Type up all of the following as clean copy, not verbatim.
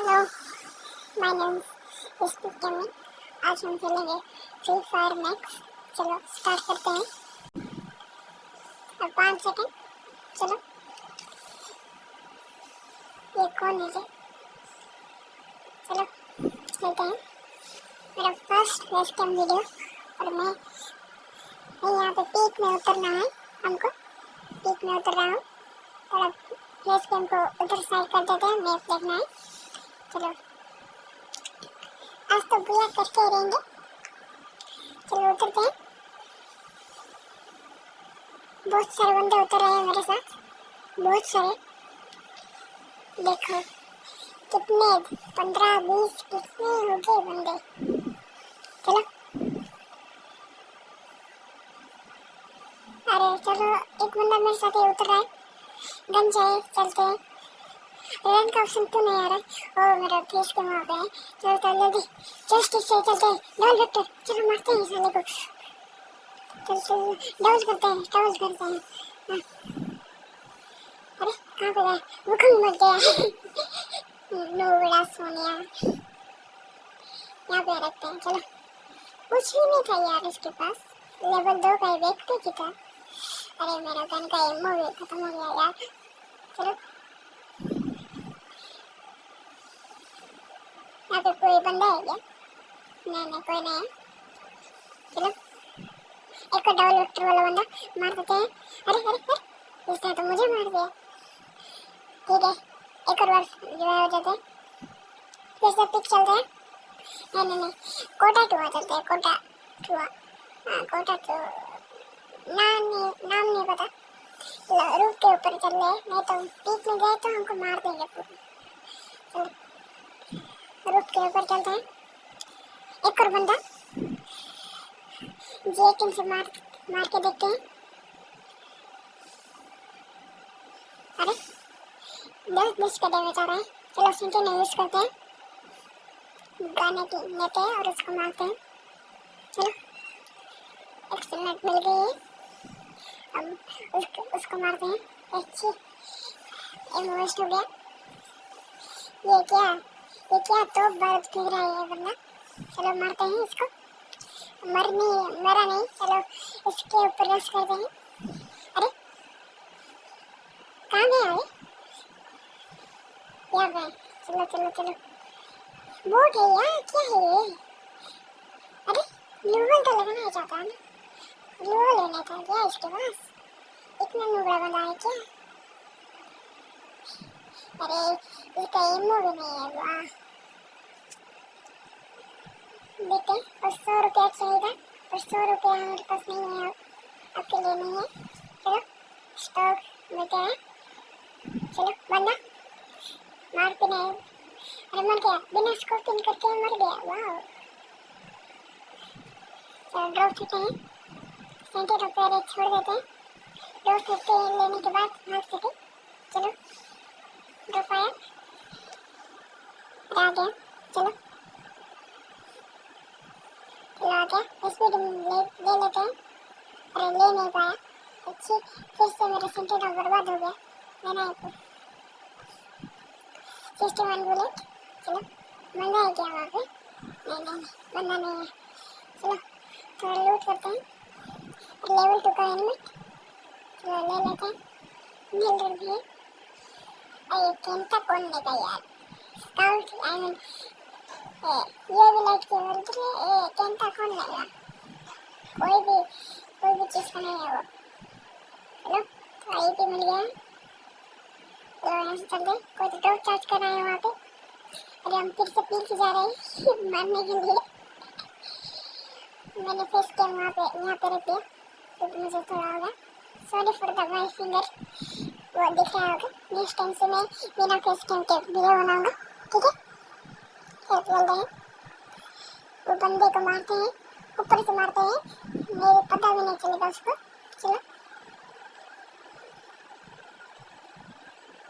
Hello, my name is gaming. आज हम खेलेंगे फ्री फायर मैक्स। चलो स्टार्ट करते हैं। और 5 सेकंड। चलो, ये कौन है जी? चलो खेलते हैं। मेरा फर्स्ट फेस कैम वीडियो और मैं यहाँ पे पीक में उतरना है। हमको पीक में उतर रहा हूँ। थोड़ा फेस कैम को उधर साइड कर देते हैं, मैप देखना है। चलो आज तो बुया करके ही रहेंगे। चलो उतरते हैं। बहुत सारे बंदे उतर रहे हैं मेरे साथ, बहुत सारे। देखो कितने 15-20 कितने हो गए बंदे। चलो अरे चलो, एक बंदा मेरे साथ ही उतर रहा है। गन चाहिए, चलते हैं। रन का ऑप्शन क्यों नहीं आ रहा है? ओ मेरा फेस के वहाँ पे है। चलो चल जल्दी, जस्ट इससे चलते हैं। डबल वेक्टर, चलो मारते हैं साले को। चल चल डबल करते हैं, डबल करते हैं। हाँ। अरे कहाँ पे गए? वो कहीं मर गया। नो बड़ा सोनिया, यहाँ पे रखते हैं। चलो कुछ भी नहीं था यार इसके पास। लेवल 2 का व्यक्ति की था। अरे मेरा गन का एमओ भी खत्म हो गया यार। चलो यहाँ पे कोई बंदा है क्या? नहीं कोई नहीं है। चलो एक डबल वेक्टर वाला बंदा मार देते हैं। अरे अरे अरे, इसने तो मुझे मार दिया। ठीक है, एक और बार रिवाइव हो जाते हैं। फिर से पिक चलते हैं। नहीं कोटा टुआ चलते हैं। कोटा टुआ, हाँ कोटा टुआ। नाम नहीं पता। रूफ के ऊपर चल रहे, नहीं तो पीक में गए तो हमको मार देंगे पूरा। चलो रूफ के ऊपर चलते हैं। एक और बंदा जेकिन से मार के देखते हैं। अरे 10 का डैमेज आ रहा है। चलो सेंटर यूज करते हैं, गाने की लेते हैं और उसको मारते हैं। चलो एक्सीलेंट मिल गई है। अब उसको मारते हैं। अच्छी इमोस्ट हो गया। ये क्या तो बर्फ फेंक रहा है ये बंदा। चलो मारते हैं इसको। मरा नहीं। चलो इसके ऊपर रश करते हैं। अरे कहाँ गया है? यहाँ गए। चलो चलो चलो, बोट है यार, क्या है ये? अरे ग्लूवल तो लगाना चाहता है ना, ग्लूवल लेना था क्या इसके पास? इतना नुबड़ा बंदा है क्या? अरे इसका एमओ भी नहीं है। वाह देखते हैं। और 100 रुपया चाहिए था, पर 100 रुपया हमारे पास नहीं है। आपके लिए नहीं है। चलो स्टॉक लेते हैं। चलो बंदा मार के नहीं, अरे मर गया, बिना स्कोप पिन करके मर गया। वाह चलो ड्रॉप देते हैं। 70 रुपये छोड़ देते हैं। ड्रॉप करते लेने के बाद भाग सके। चलो ड्रॉप आया, आ गया। चलो आ गया। स्पीड ले लेते हैं। अरे ले नहीं पाया। अच्छी, फिर से मेरा सेंटर बर्बाद हो गया। लेना है 61 बुलेट। चलो बंदा है क्या वहाँ पे? नहीं बंदा नहीं है। चलो थोड़ा लूट करते हैं। लेवल 2 का हेलमेट चलो ले लेते हैं। मिल भी है। अरे कैंटा कौन लेगा यार? स्काउट आई मीन ये भी लाइट की बोल रही। कैंटा कौन लेगा? कोई भी चीज़ का नहीं है वो। चलो तो आईपी मिल गया। तो यहाँ से चल गए। कोई तो ड्रॉप चार्ज कर रहा है वहाँ पे। अरे हम फिर से पीछे जा रहे हैं मारने के लिए। मैंने फेस कैम वहाँ पे यहाँ पे रख दिया क्योंकि मुझे थोड़ा होगा। Sorry for the my finger, वो दिख रहा होगा। नेक्स्ट टाइम से मैं बिना फेस कैम के वीडियो बनाऊंगा, ठीक है? चल रहे हैं। वो बंदे को मारते हैं, ऊपर से मारते हैं, मेरे पता भी नहीं चलेगा उसको। चलो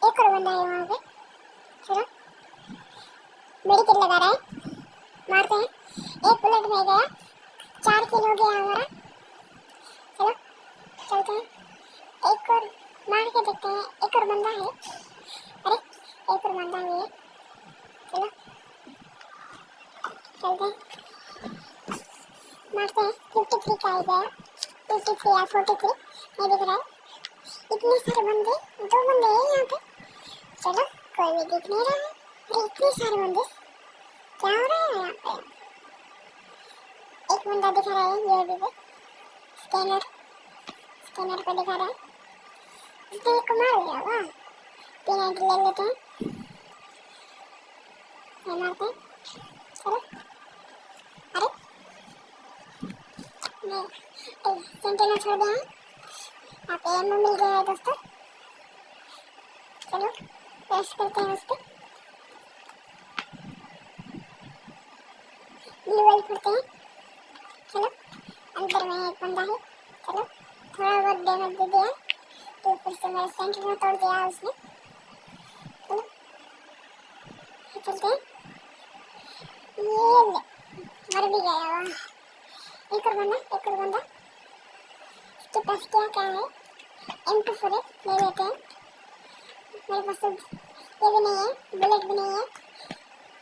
एक और बंदा है वहाँ पे। चलो मेडिकेट लगा रहा है, मारते हैं। एक बुलेट में गया, 4 किल हो गया हमारा। चलो चलते हैं, एक और मार के देखते हैं। एक और बंदा है। अरे एक और बंदा भी है। चलो चलते हैं, मारते हैं। 53 का ही गया, 53 या 43 नहीं दिख रहा है। इतने सारे बंदे, 2 बंदे हैं यहाँ पे। चलो कोई भी दिख नहीं रहा है। अरे इतने सारे बंदे, क्या हो रहा है यहाँ पे? एक बंदा दिखा रहा है यूएवी पे, स्कैनर को दिखा रहा है। इसने एक को मार लिया। वाह, 3 एंट्री ले लेते हैं, ये मारते हैं। चलो, अरे नहीं, सेंटिनल छोड़ दिया है। यहाँ पे एमओ मिल गया है दोस्तों। चलो प्रेस करते हैं उस पर, ब्लू वाल फोड़ते हैं। चलो अंदर में एक बंदा है। चलो थोड़ा बहुत डैमेज दे दिया, तो फिर से मेरा सेंटिनल तोड़ दिया उसने। चलो चलते हैं, ये मर भी गया। वाह, एक और बंदा। इसके पास क्या है? M24 ले लेते हैं। मेरे पास तो ये भी नहीं है, बुलेट भी नहीं है।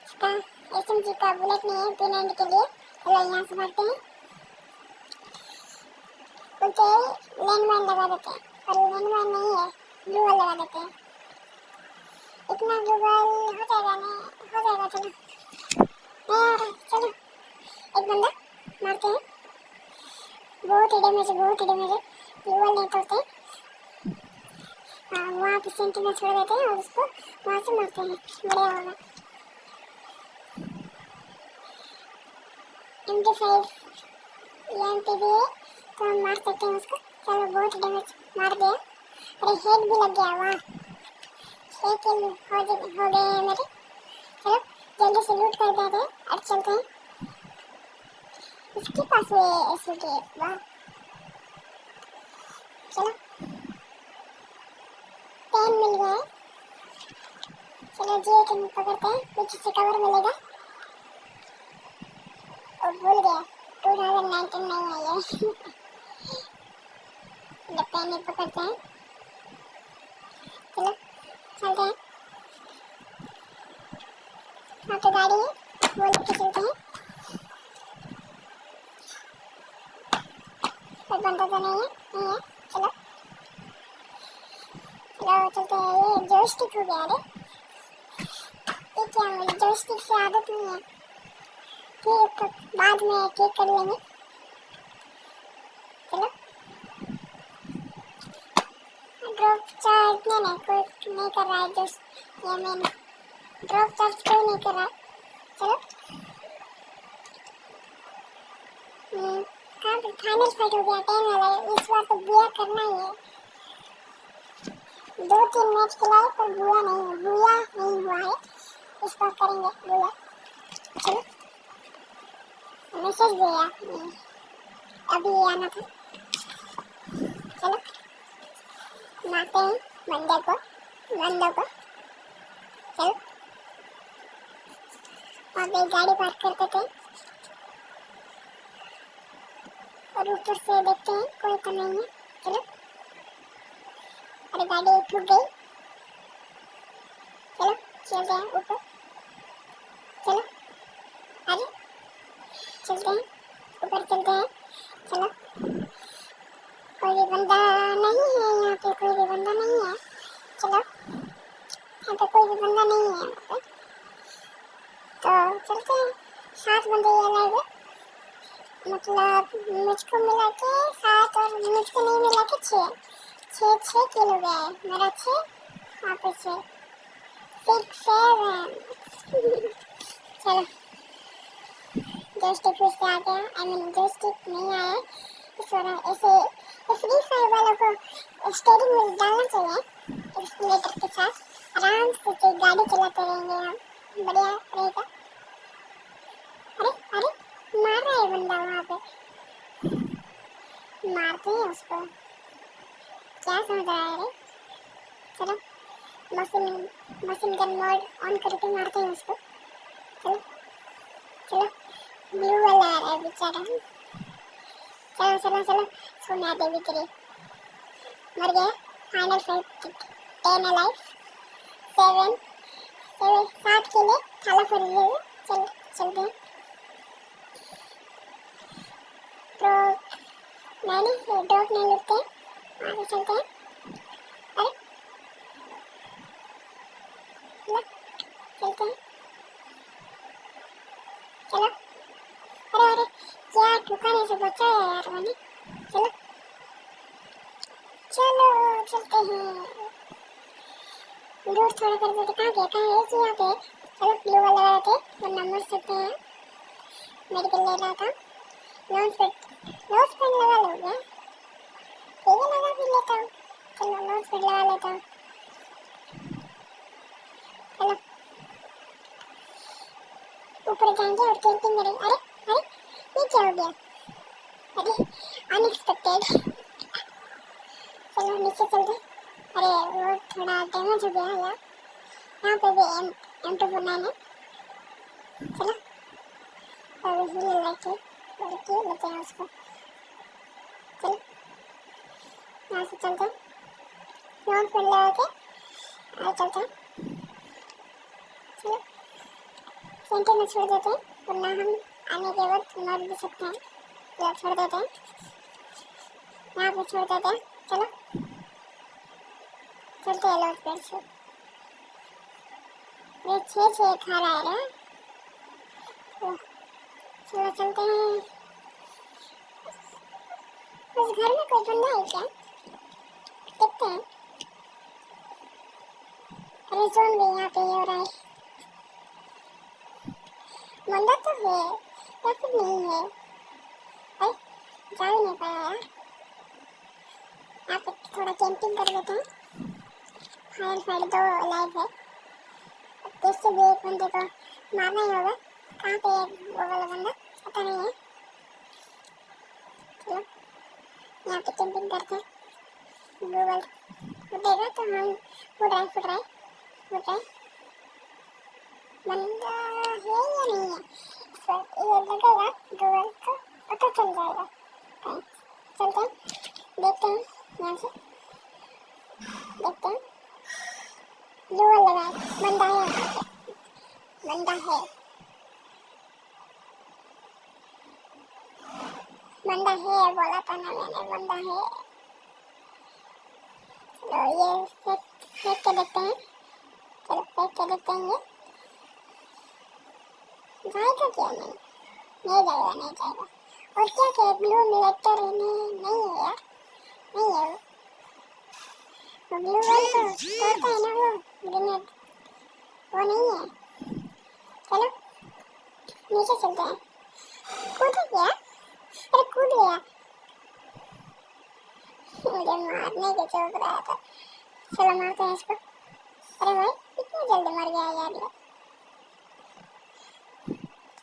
इसका SMG का बुलेट नहीं है P90 के लिए। चलो यहाँ से मारते हैं, उल्टे लैंडमाइन लगा देते हैं। पर लैंडमाइन नहीं है, ब्लू वाल लगा देते हैं। इतना ब्लू वाल हो जाएगा? नहीं हो जाएगा। चलो नहीं आ रहा। चलो एक बंदा मारते हैं, बहुत ही डैमेज है। ब्लू वाल नहीं तोड़ते, वहाँ पे सेंटिनल छोड़ देते हैं और उसको वहाँ से मारते हैं। बढ़िया होगा। MP5 MP भी है तो हम मार सकते हैं उसको। चलो बहुत डैमेज मार दिया। अरे हेड भी लग गया। वाह, 6 किल हो गए हैं मेरे। चलो जल्दी से लूट कर देते हैं और चलते हैं। इसके पास वो SMG है। वाह, चलो 10 मिल गया है। चलो G8 पकड़ते हैं, पीछे से कवर मिलेगा। और भूल गया 2019 नहीं है ये। पेन पकड़ते हैं। चलो चलते हैं, वहाँ पे गाड़ी है, वो लेके चलते हैं। कोई बंदा तो नहीं है। चलो चलते हैं। ये जॉयस्टिक हो गया। अरे ये क्या, मुझे जॉयस्टिक से आदत नहीं है। ठीक, बाद में ठीक कर लेंगे। चलो ड्रॉप चार्ज नहीं कोई नहीं कर रहा है। जो ये मैंने ड्रॉप चार्ज कोई नहीं कर रहा है। चलो कहाँ पे फाइनल फाइट हो गया, टाइम वाला। इस बार तो बुआ करना ही है। 2-3 मैच खिलाए पर बुआ नहीं हुआ है। इस बार करेंगे बुआ। चलो मैसेज गया, अभी आना था। चलो मारते हैं बंदे को। चलो वहाँ पे गाड़ी पार्क करते थे और ऊपर से देखते हैं कोई तो नहीं है। चलो अरे गाड़ी ठुक गई। चलो चलते हैं ऊपर। चलो अरे चलते हैं ऊपर, चलते हैं। चलो कोई भी बंदा नहीं है यहाँ पे, कोई भी बंदा नहीं है। चलो यहाँ पे कोई भी बंदा नहीं है यहाँ पे, तो चलते हैं। 7 बंदे ये लाए हुए, मतलब मुझको मिला के 7 और मुझको नहीं मिला के 6 किलो गया है मेरा। 6 वहाँ पे 6 7 चलो जॉयस्टिक फिर से आ गया। जॉयस्टिक नहीं आया इस बार। ऐसे फ्री फायर वालों को स्टीयरिंग व्हील डालना चाहिए एक्सीलरेटर के साथ, आराम से गाड़ी चलाते रहेंगे हम, बढ़िया रहेगा। अरे मार रहा है बंदा वहाँ पे, मारते हैं उसको। क्या समझ रहा है? अरे चलो मशीन गन मोड ऑन करके मारते हैं उसको। चलो ब्लू वाला आ रहा है बेचारा। चलो सोना देवी तेरी मर गया। फाइनल फाइट 10 अलाइव 7 के लिए थाला फर लिए। चलते हैं। नहीं, ये ड्रॉप नहीं लुटते, आगे चलते हैं। अरे चलो चलते हैं, चलो। अरे अरे क्या ठुकाने से बचाया यार मैंने। चलो चलो चलते हैं, दूर थोड़ा कर देते। कहाँ गया, कहाँ है कि यहाँ पे। चलो ब्लू वाला लगा थे वरना मर सकते हैं। मेडिकल ले रहा था, लॉन्च पैड लगा लोगे, ठीक है लगा भी लेता हूँ। चलो लॉन्च पैड लगा लेता हूँ। चलो ऊपर जाएंगे और कैंपिंग करेंगे। अरे अरे ये क्या हो गया, अरे अनएक्सपेक्टेड। चलो नीचे चलते। अरे वो थोड़ा डैमेज हो गया है यार, यहाँ पे भी M249 है। चलो और हील लेके लेते हैं उसको। चलो यहाँ से चलते हैं, लॉन्च पैड लगा के और चलते हैं। चलो सेंटर में छोड़ देते हैं वरना हम आने के वक्त मर भी सकते हैं। चलो छोड़ देते हैं, यहाँ पे छोड़ देते हैं। चलो चलते हैं लॉन्च पैड से। ये 6 खा रहा है ना। चलो चलते हैं। उस घर में कोई बंदा है क्या, देखते हैं। अरे जोन भी यहाँ पे हो रहा है, बंदा तो है या फिर नहीं है। अरे जा ही नहीं पाया यार, यहाँ पे थोड़ा कैंपिंग कर लेते हैं। फायर फायर 2 लाइव है, इससे भी एक बंदे को मारना ही होगा। कहाँ पे है वो वाला बंदा पता नहीं है। चलो यहाँ पे कैंपिंग करते हैं, गूगल उठेगा तो हम उड़ रहे बंदा है या नहीं है, ये लगेगा गूगल को पता चल जाएगा। चलते हैं देखते हैं, यहाँ से देखते हैं। गूगल लगा है, बंदा है यहाँ पे, बंदा है बोला था ना मैंने, बंदा है। चलो ये फेंक के देखते हैं। चलो फेंक के देखते हैं, ये जाएगा क्या, नहीं जाएगा। और क्या ब्लू मिलेक्टर नहीं है यार, नहीं है वो ब्लू वाल तो तोड़ता है ना वो ग्रेनेड, वो नहीं है। चलो नीचे चलते हैं। कूद गया, अरे कूद गया, मुझे मारने के चौक रहा था। चलो मारते हैं इसको। अरे भाई इतना जल्दी मर गया यार ये।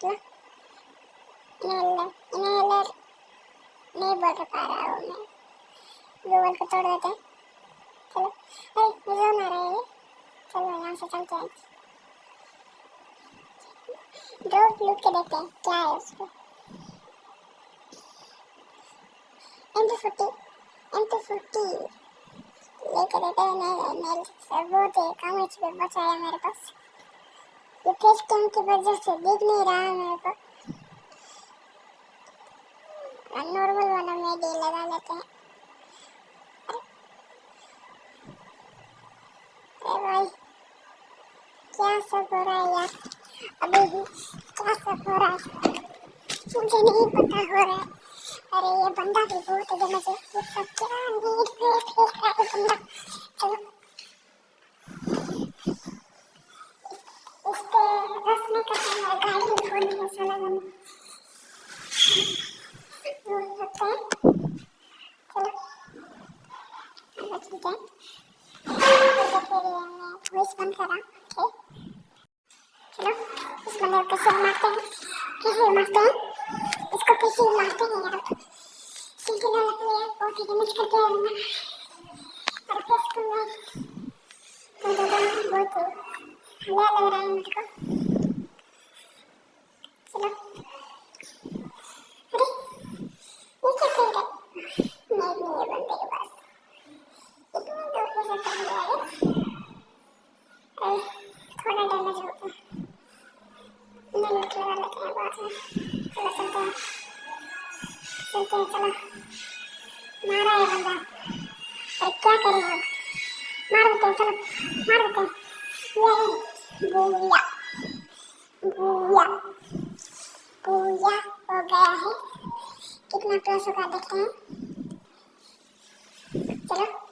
चलो इनहेलर नहीं बढ़ पा रहा हूँ मैं, गूगल को तोड़ देते हैं। चलो अरे जोन आ रहा है ये, चलो यहाँ से चलते हैं। ड्रॉप लूट के देखते हैं क्या है उसको। M240 लेकर देते हैं। नहीं बहुत ही कम HP बचा है मेरे पास, ये फेस कैम की वजह से दिख नहीं रहा है मेरे को। नॉर्मल वाला मेडी लगा लेते हैं। अरे भाई क्या सब हो रहा है यार, अभी भी क्या सब हो रहा है मुझे नहीं पता हो रहा है। अरे ये बंदा भी बहुत डैमेज है, ये सब क्या नीड पे फेंक रहा है बंदा। चलो इसके रस में करते हैं, गाड़ी खोलने में साला बंदा लगता है। चलो ठीक है, वॉइस बंद करा। चलो इस बंदे को कैसे मारते हैं, इसको कैसे मारते हैं यार। सीधी ना लगती है, बहुत ही डैमेज करते हैं बंदा। और फेस को मैं तो बहुत हल्ला लग रहा है मेरे को। चलो अरे ये क्या कर रहा है, नहीं है बंदे के पास इतना दूर कैसे कर लिया है। थोड़ा डैमेज हो गया, लगा लेते हैं बाद में। चलो चलते हैं चलो। मारा है बंदा। अरे क्या करें अब, मार देते हैं, चलो मार देते हैं। ये बुया बुया बुया हो गया है। कितना प्लस होगा देखते हैं, चलो।